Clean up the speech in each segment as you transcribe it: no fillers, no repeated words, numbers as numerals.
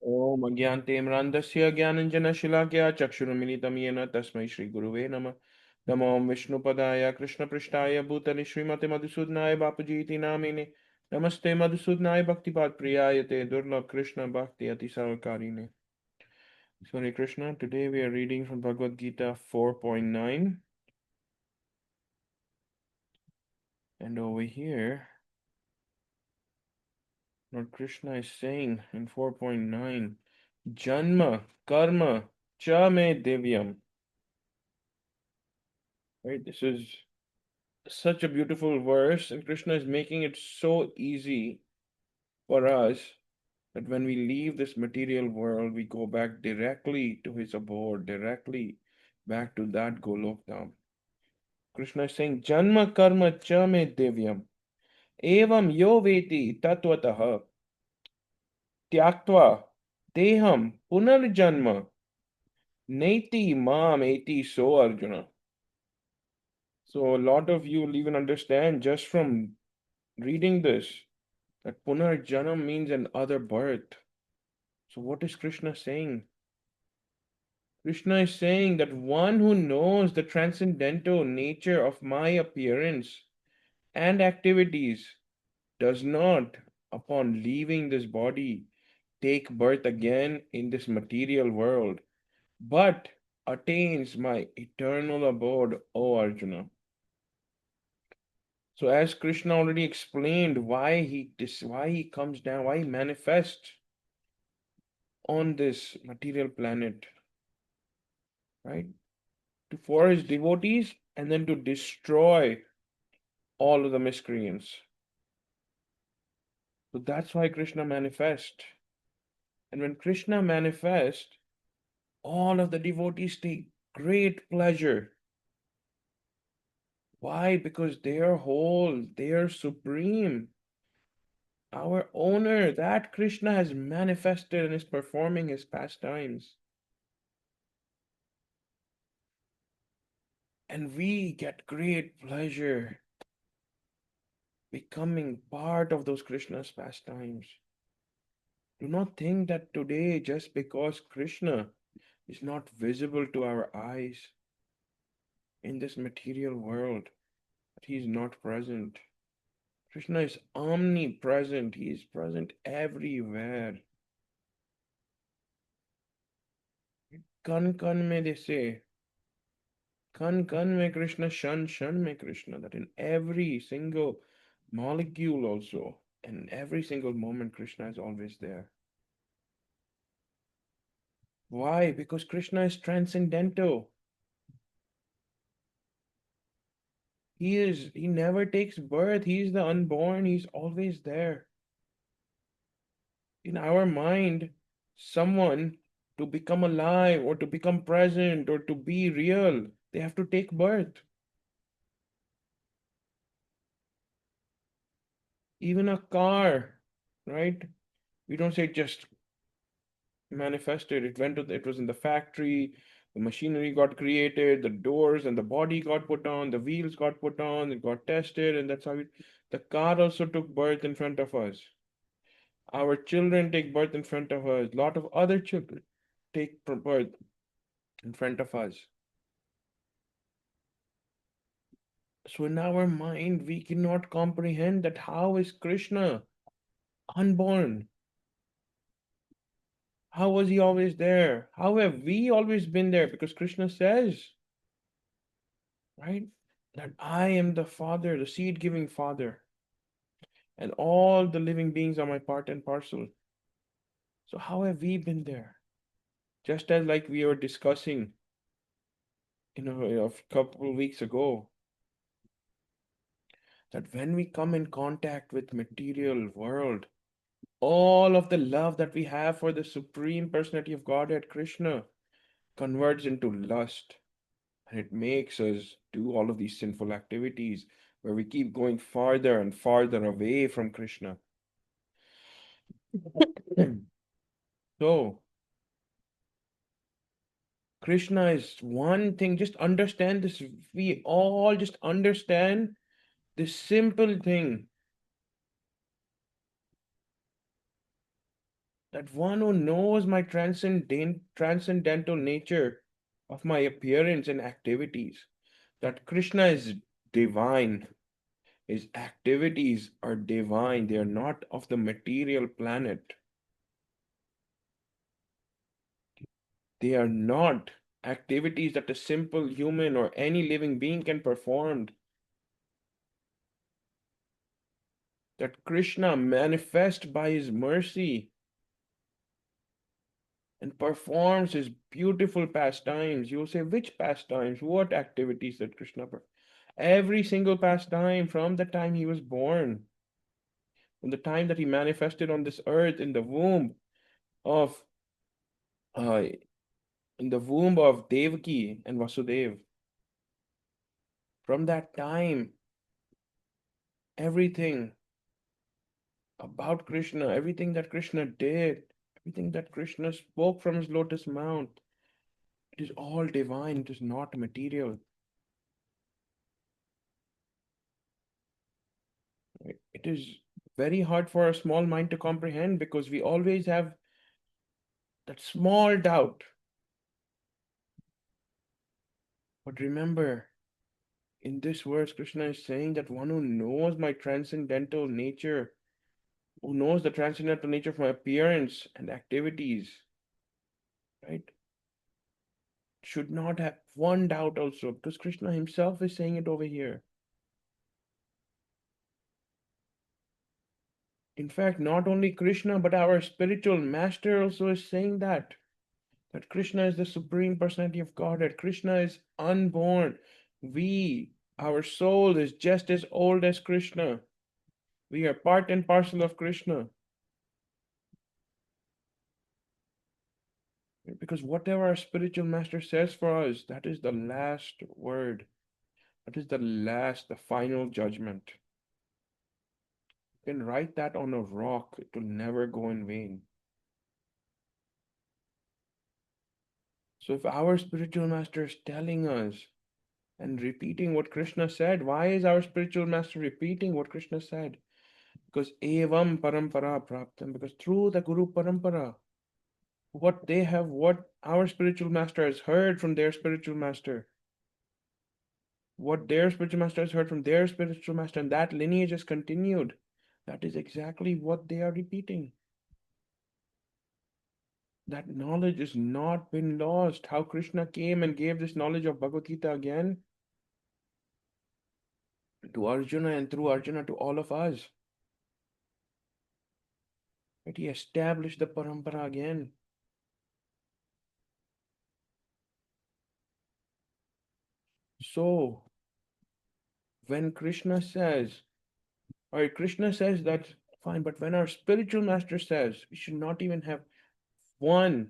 ॐ अज्ञानतिमिरान्धस्य ज्ञानञ्जनशलाकया चक्षुरुन्मिलितं येन तस्मै श्रीगुरुवे नमः। नमो विष्णुपदाय कृष्णपृष्ठाय भूतले श्रीमते मधुसूदनाय बापूजी इति नामिने। नमस्ते मधुसूदनाय भक्तिपादप्रियाय ते दुर्लभ कृष्ण भक्ति अतिसारकारिणे। Hare Krishna. Today we are reading from Bhagavad Gita 4.9, and over here Lord Krishna is saying in 4.9, Janma Karma Cha Me Divyam. Right? This is such a beautiful verse, and Krishna is making it so easy for us that when we leave this material world, we go back directly to his abode, directly back to that Golok Dham. Krishna is saying, Janma Karma Cha Me Divyam. Evam Yo Veti Tattvataha Tyaktva Deham Punarjanma Neti Mam Eti So Arjuna. So a lot of you will even understand just from reading this that Punarjanam means an other birth. So what is Krishna saying? Krishna is saying that one who knows the transcendental nature of my appearance and activities does not, upon leaving this body, take birth again in this material world, but attains my eternal abode, O Arjuna. So as Krishna already explained why he comes down, why he manifests on this material planet, right? For his devotees and then to destroy all of the miscreants. So that's why Krishna manifests. And when Krishna manifests, all of the devotees take great pleasure. Why? Because they are whole, they are supreme. Our owner, that Krishna has manifested and is performing his pastimes. And we get great pleasure becoming part of those Krishna's pastimes. Do not think that today, just because Krishna is not visible to our eyes in this material world, that he is not present. Krishna is omnipresent, he is present everywhere. Kan kan mein they say, kan kan mein Krishna, shan shan mein Krishna, that in every single molecule also, and every single moment, Krishna is always there. Why? Because Krishna is transcendental. He never takes birth. He is the unborn. He's always there. In our mind, someone to become alive or to become present or to be real, they have to take birth. Even a car, right? We don't say just manifested. It was in the factory, the machinery got created, the doors and the body got put on, the wheels got put on, it got tested, and that's how the car also took birth in front of us. Our children take birth in front of us. A lot of other children take birth in front of us. So in our mind, we cannot comprehend that how is Krishna unborn? How was he always there? How have we always been there? Because Krishna says, right, that I am the Father, the seed-giving Father, and all the living beings are my part and parcel. So how have we been there? Just as like we were discussing, a couple of weeks ago, that when we come in contact with material world, all of the love that we have for the supreme personality of Godhead, Krishna, converts into lust. And it makes us do all of these sinful activities where we keep going farther and farther away from Krishna. So, Krishna is one thing. Just understand this. We all just understand this simple thing. that one who knows my transcendental nature of my appearance and activities, that Krishna is divine. His activities are divine. They are not of the material planet. They are not activities that a simple human or any living being can perform. That Krishna manifests by his mercy and performs his beautiful pastimes. You'll say, which pastimes? What activities that Krishna performs? Every single pastime from the time he was born, from the time that he manifested on this earth of uh, in the womb of Devaki and Vasudev. From that time, everything about Krishna, everything that Krishna did, everything that Krishna spoke from his lotus mouth, it is all divine, it is not material. Right? It is very hard for a small mind to comprehend because we always have that small doubt. But remember, in this verse, Krishna is saying that one who knows my transcendental nature, who knows the transcendental nature of my appearance and activities, right, should not have one doubt also, because Krishna himself is saying it over here. In fact, not only Krishna, but our spiritual master also is saying that Krishna is the supreme personality of Godhead. Krishna is unborn. Our soul is just as old as Krishna. We are part and parcel of Krishna. Because whatever our spiritual master says for us, that is the last word. That is the final judgment. You can write that on a rock, it will never go in vain. So if our spiritual master is telling us and repeating what Krishna said, why is our spiritual master repeating what Krishna said? Because evam parampara praptam, because through the Guru parampara, what our spiritual master has heard from their spiritual master, what their spiritual master has heard from their spiritual master, and that lineage is continued. That is exactly what they are repeating. That knowledge has not been lost. How Krishna came and gave this knowledge of Bhagavad Gita again to Arjuna, and through Arjuna to all of us. But he established the parampara again. So when Krishna says that, fine, but when our spiritual master says, we should not even have one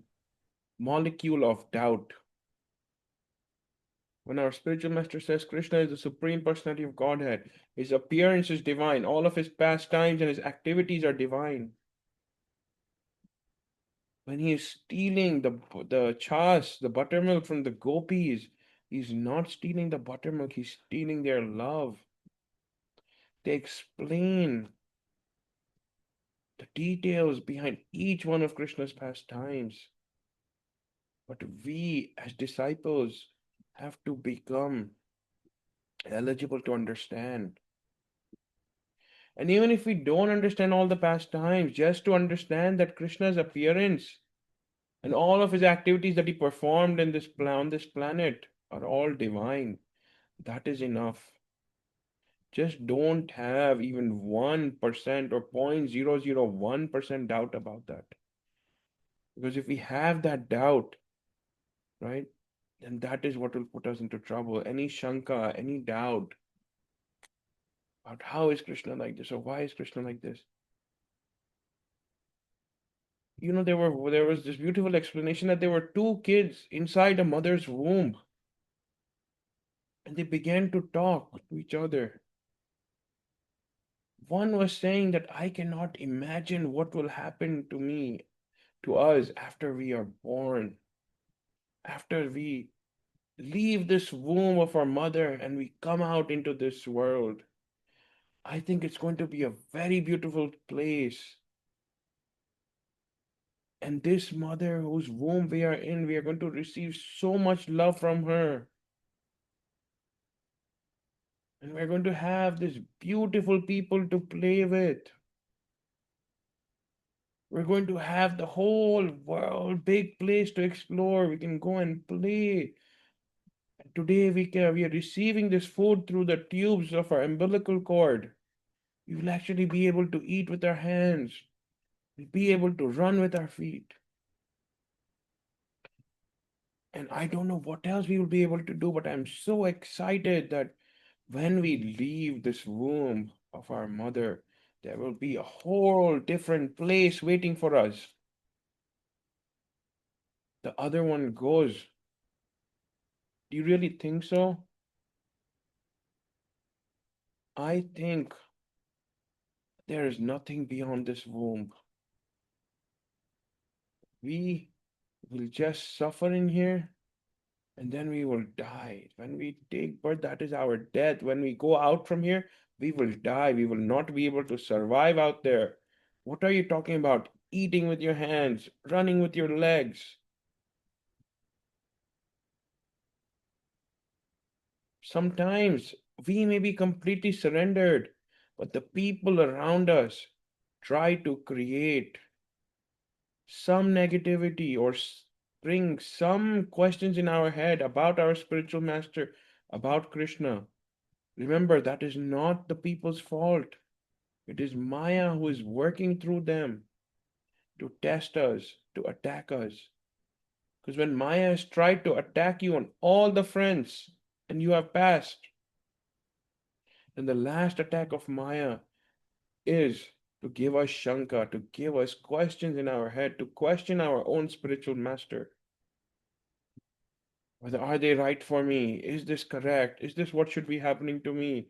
molecule of doubt. When our spiritual master says Krishna is the supreme personality of Godhead, his appearance is divine, all of his pastimes and his activities are divine. When he is stealing the chas, the buttermilk from the gopis, he's not stealing the buttermilk, he's stealing their love. They explain the details behind each one of Krishna's pastimes. But we, as disciples, have to become eligible to understand. And even if we don't understand all the pastimes, just to understand that Krishna's appearance and all of his activities that he performed on this planet are all divine, that is enough. Just don't have even 1% or 0.001% doubt about that. Because if we have that doubt, right, then that is what will put us into trouble. Any shanka, any doubt about how is Krishna like this or why is Krishna like this. There was this beautiful explanation that there were two kids inside a mother's womb, and they began to talk to each other. One was saying that I cannot imagine what will happen to us after we are born, after we leave this womb of our mother and we come out into this world. I think it's going to be a very beautiful place. And this mother whose womb we are in, we are going to receive so much love from her. And we're going to have this beautiful people to play with. We're going to have the whole world, big place to explore. We can go and play. Today we are receiving this food through the tubes of our umbilical cord. We will actually be able to eat with our hands. We'll be able to run with our feet. And I don't know what else we will be able to do, but I'm so excited that when we leave this womb of our mother, there will be a whole different place waiting for us. The other one goes. Do you really think so? I think there is nothing beyond this womb. We will just suffer in here and then we will die. When we take birth, that is our death. When we go out from here, we will die. We will not be able to survive out there. What are you talking about? Eating with your hands, running with your legs. Sometimes we may be completely surrendered, but the people around us try to create some negativity or bring some questions in our head about our spiritual master, about Krishna. Remember, that is not the people's fault. It is Maya who is working through them to test us, to attack us. Because when Maya has tried to attack you on all the fronts and you have passed, then the last attack of Maya is to give us Shanka, to give us questions in our head, to question our own spiritual master. Whether are they right for me? Is this correct? Is this what should be happening to me?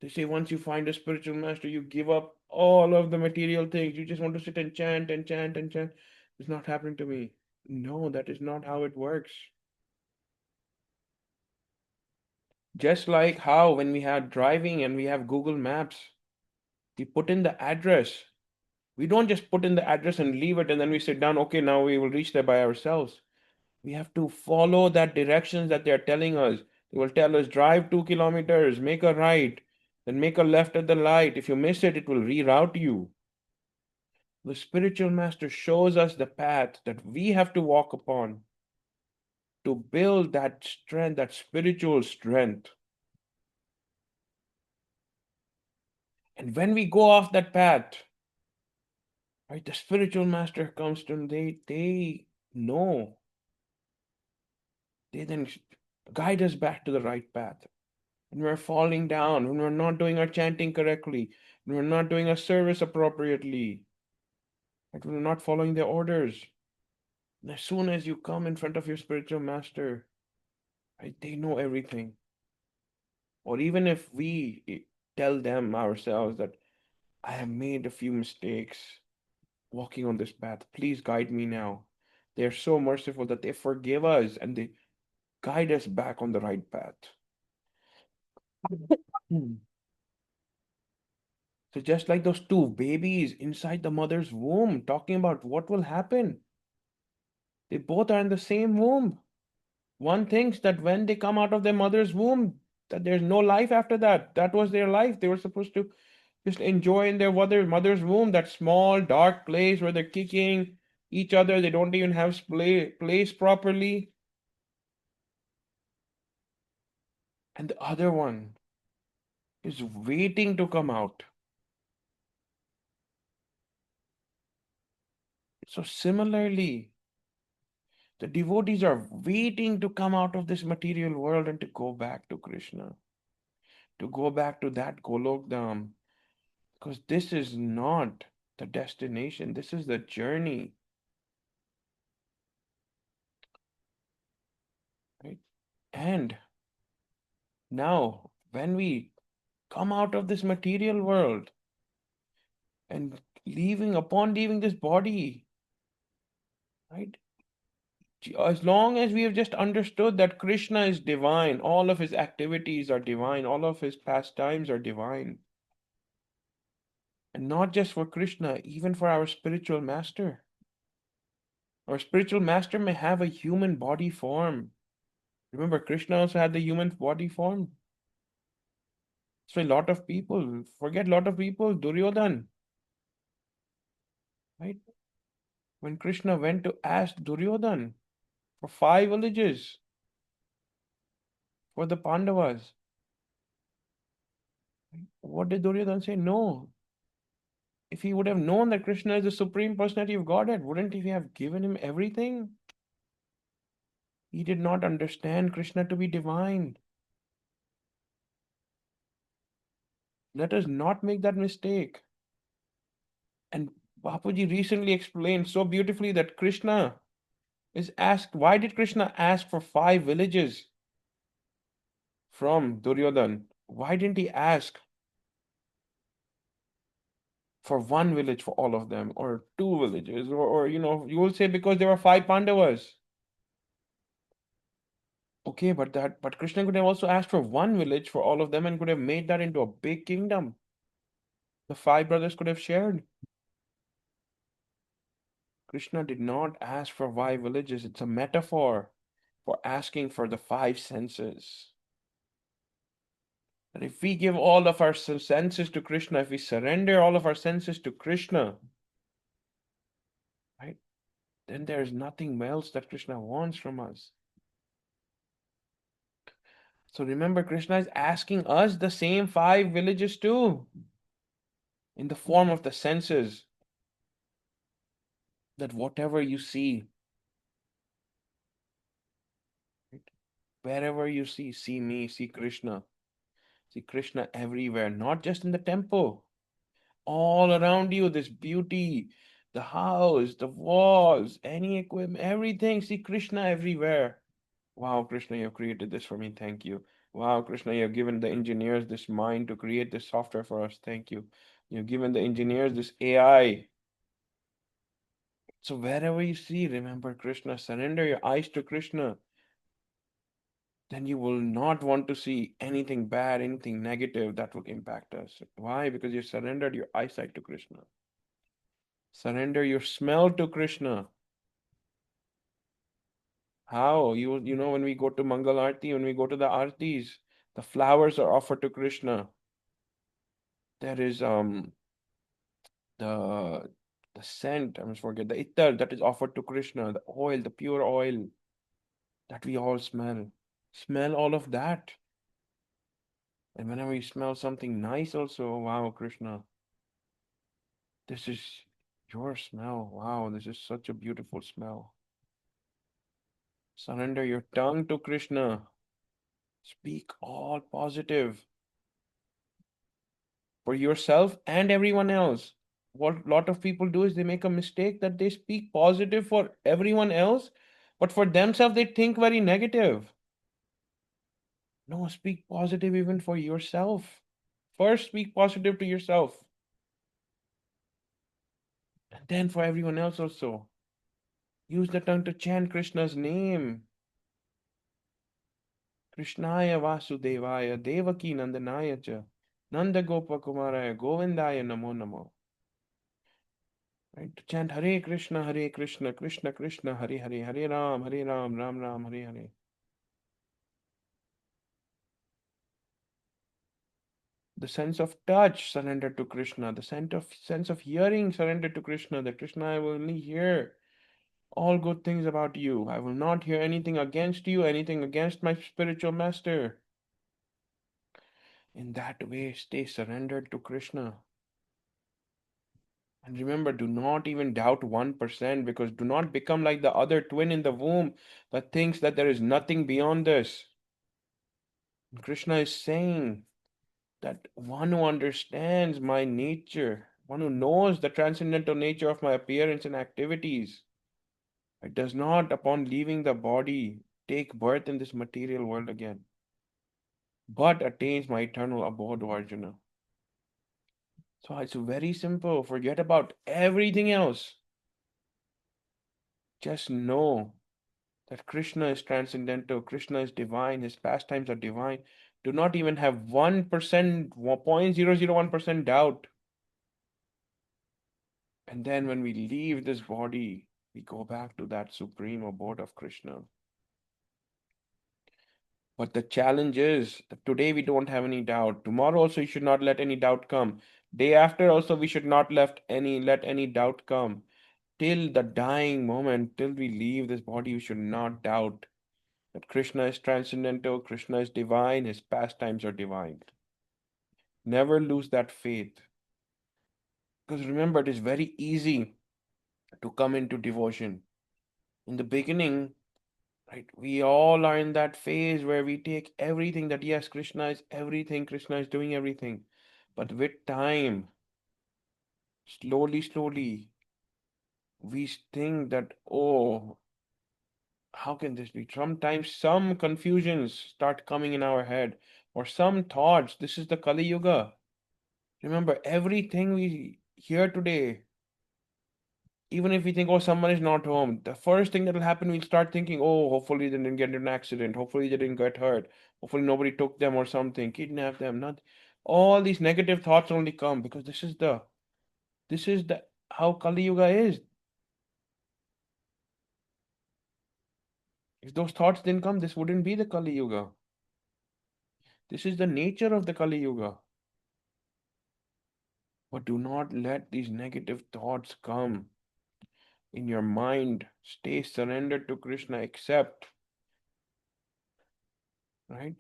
They say once you find a spiritual master, you give up all of the material things. You just want to sit and chant and chant and chant. It's not happening to me. No, that is not how it works. Just like how when we are driving and we have Google Maps, we put in the address. We don't just put in the address and leave it and then we sit down, okay, now we will reach there by ourselves. We have to follow that directions that they are telling us. They will tell us drive 2 kilometers, make a right, then make a left at the light. If you miss it, it will reroute you. The spiritual master shows us the path that we have to walk upon to build that strength, that spiritual strength. And when we go off that path, right, the spiritual master comes to them, they know. They then guide us back to the right path. When we're falling down, when we're not doing our chanting correctly, when we're not doing our service appropriately, that we're not following their orders. And as soon as you come in front of your spiritual master, right, they know everything. Or even if we tell them ourselves that I have made a few mistakes walking on this path, please guide me now. They're so merciful that they forgive us and they guide us back on the right path. Hmm. So just like those two babies inside the mother's womb, talking about what will happen. They both are in the same womb. One thinks that when they come out of their mother's womb, that there's no life after that. That was their life. They were supposed to just enjoy in their mother's womb, that small, dark place where they're kicking each other. They don't even have place properly. And the other one is waiting to come out. So similarly, the devotees are waiting to come out of this material world and to go back to Krishna, to go back to that Golok Dham, because this is not the destination, this is the journey, right? And now, when we come out of this material world and upon leaving this body, right? As long as we have just understood that Krishna is divine, all of his activities are divine, all of his pastimes are divine. And not just for Krishna, even for our spiritual master. Our spiritual master may have a human body form. Remember, Krishna also had the human body form. So a lot of people, forget a lot of people, Duryodhan, right? When Krishna went to ask Duryodhan for 5 villages for the Pandavas, what did Duryodhan say? No. If he would have known that Krishna is the supreme personality of Godhead, wouldn't he have given him everything? He did not understand Krishna to be divine. Let us not make that mistake. And Bapuji recently explained so beautifully that Krishna is asked, why did Krishna ask for 5 villages from Duryodhan? Why didn't he ask for one village for all of them, or 2 villages, or you will say because there were 5 Pandavas. Okay, but Krishna could have also asked for one village for all of them and could have made that into a big kingdom. The 5 brothers could have shared. Krishna did not ask for 5 villages. It's a metaphor for asking for the 5 senses. And if we give all of our senses to Krishna, if we surrender all of our senses to Krishna, right, then there's nothing else that Krishna wants from us. So remember, Krishna is asking us the same 5 villages too, in the form of the senses. That whatever you see, right, wherever you see me, see Krishna. See Krishna everywhere, not just in the temple. All around you, this beauty, the house, the walls, any equipment, everything. See Krishna everywhere. Wow, Krishna, you have created this for me. Thank you. Wow, Krishna, you have given the engineers this mind to create this software for us. Thank you. You've given the engineers this AI. So wherever you see, remember Krishna, surrender your eyes to Krishna. Then you will not want to see anything bad, anything negative that will impact us. Why? Because you surrendered your eyesight to Krishna. Surrender your smell to Krishna. How? You know when we go to Mangal Aarti, when we go to the Aartis, the flowers are offered to Krishna. There is the the scent, I must forget, the ittar that is offered to Krishna, the oil, the pure oil that we all smell. Smell all of that. And whenever you smell something nice also, wow, Krishna, this is your smell. Wow, this is such a beautiful smell. Surrender your tongue to Krishna. Speak all positive for yourself and everyone else. What a lot of people do is they make a mistake that they speak positive for everyone else, but for themselves they think very negative. No, speak positive even for yourself. First, speak positive to yourself, and then for everyone else also. Use the tongue to chant Krishna's name. Krishnaya Vasudevaya Devaki Nandanaya cha Nanda Gopa Kumaraya Govindaya Namo Namo. Right? To chant Hare Krishna, Krishna Krishna, Hare Hare, Hare Ram, Ram Ram, Hare Hare. The sense of touch, surrender to Krishna. The sense of hearing, surrender to Krishna. That Krishna, I will only hear all good things about you. I will not hear anything against you, anything against my spiritual master. In that way, stay surrendered to Krishna. And remember, do not even doubt 1%, because do not become like the other twin in the womb that thinks that there is nothing beyond this. And Krishna is saying that one who understands my nature, one who knows the transcendental nature of my appearance and activities, it does not, upon leaving the body, take birth in this material world again, but attains my eternal abode, Arjuna. So it's very simple. Forget about everything else. Just know that Krishna is transcendental, Krishna is divine, his pastimes are divine. Do not even have 1%, 0.001% doubt. And then when we leave this body, we go back to that supreme abode of Krishna. But the challenge is that today we don't have any doubt. Tomorrow also you should not let any doubt come. Day after also we should not let any doubt come. Till the dying moment, till we leave this body, we should not doubt that Krishna is transcendental, Krishna is divine, his pastimes are divine. Never lose that faith. Because remember, it is very easy to come into devotion. In the beginning, right, we all are in that phase where we take everything that, yes, Krishna is everything, Krishna is doing everything. But with time, slowly, slowly, we think that, oh, how can this be? Sometimes some confusions start coming in our head, or some thoughts. This is the Kali Yuga. Remember, everything we hear today, even if we think, oh, someone is not home, the first thing that will happen, we'll start thinking, oh, hopefully they didn't get in an accident. Hopefully they didn't get hurt. Hopefully nobody took them or something, kidnapped them. Not all these negative thoughts only come because this is the how Kali Yuga is. If those thoughts didn't come, this wouldn't be the Kali Yuga. This is the nature of the Kali Yuga. But do not let these negative thoughts come in your mind. Stay surrendered to Krishna, accept, right?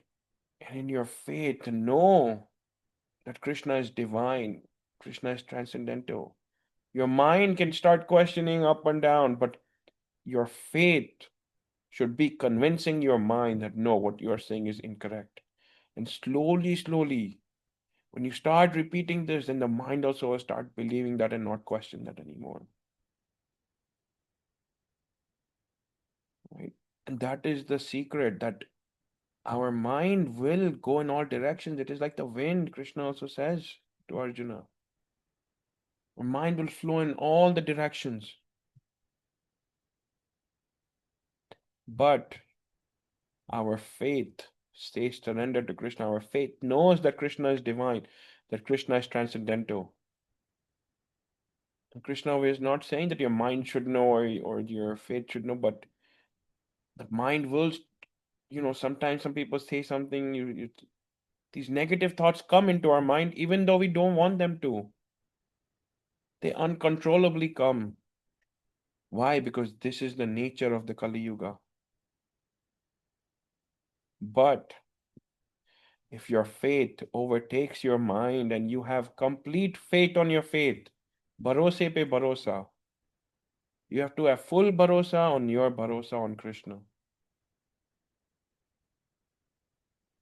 And in your faith, know that Krishna is divine, Krishna is transcendental. Your mind can start questioning up and down, but your faith should be convincing your mind that no, what you are saying is incorrect. And slowly, slowly, when you start repeating this, then the mind also will start believing that and not question that anymore. Right? And that is the secret that our mind will go in all directions. It is like the wind, Krishna also says to Arjuna. Our mind will flow in all the directions. But our faith stays surrendered to Krishna. Our faith knows that Krishna is divine, that Krishna is transcendental. And Krishna is not saying that your mind should know or your faith should know, but the mind will, sometimes some people say something, these negative thoughts come into our mind even though we don't want them to. They uncontrollably come. Why? Because this is the nature of the Kali Yuga. But if your faith overtakes your mind and you have complete faith on your faith, bharose pe bharosa, you have to have full bharosa on your bharosa on Krishna.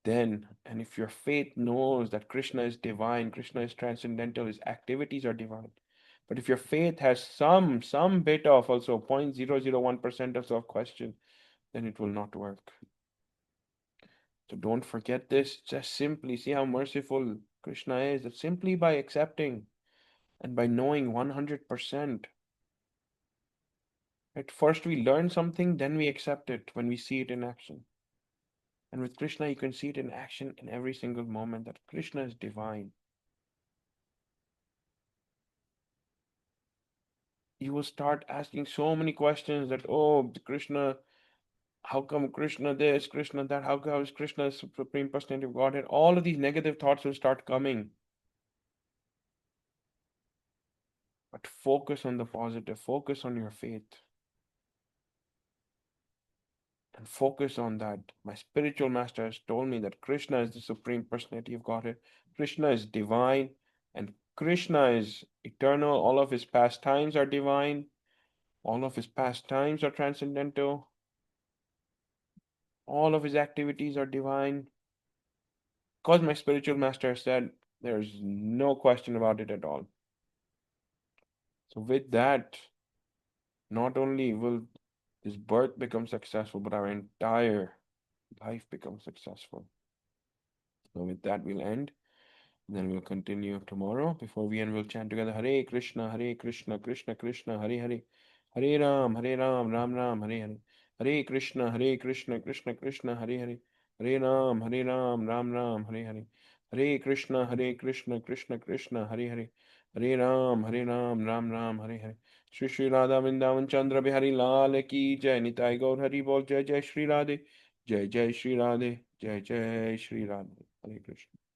Then, and if your faith knows that Krishna is divine, Krishna is transcendental, his activities are divine. But if your faith has some bit of also 0.001% of question, then it will not work. So don't forget this. Just simply see how merciful Krishna is. That simply by accepting and by knowing 100%. At first we learn something, then we accept it when we see it in action. And with Krishna, you can see it in action in every single moment that Krishna is divine. You will start asking so many questions that, oh, Krishna, how come Krishna this, Krishna that, how come is Krishna Supreme Personality of Godhead? All of these negative thoughts will start coming. But focus on the positive, focus on your faith. And focus on that. My spiritual master has told me that Krishna is the Supreme Personality of Godhead. Krishna is divine and Krishna is eternal. All of his pastimes are divine. All of his pastimes are transcendental. All of his activities are divine. Because my spiritual master said, there's no question about it at all. So, with that, not only will this birth become successful, but our entire life becomes successful. So, with that, we'll end. Then we'll continue tomorrow. Before we end, we'll chant together Hare Krishna, Krishna Krishna, Hare Hare. Hare Ram, Ram Ram, Hare Hare. Hare Krishna, Krishna Krishna, Hare Hare. Hare Ram, Ram Ram, Hare Hare. Hare Krishna, Krishna Krishna, Hare Hare. हरे राम राम राम हरे हरे। श्री श्री राधा वृंदावन चंद्र बिहारी लाल की जय। निताई गौर हरि बोल। जय जय श्री राधे। जय जय श्री राधे। जय जय श्री राधे। हरे कृष्ण।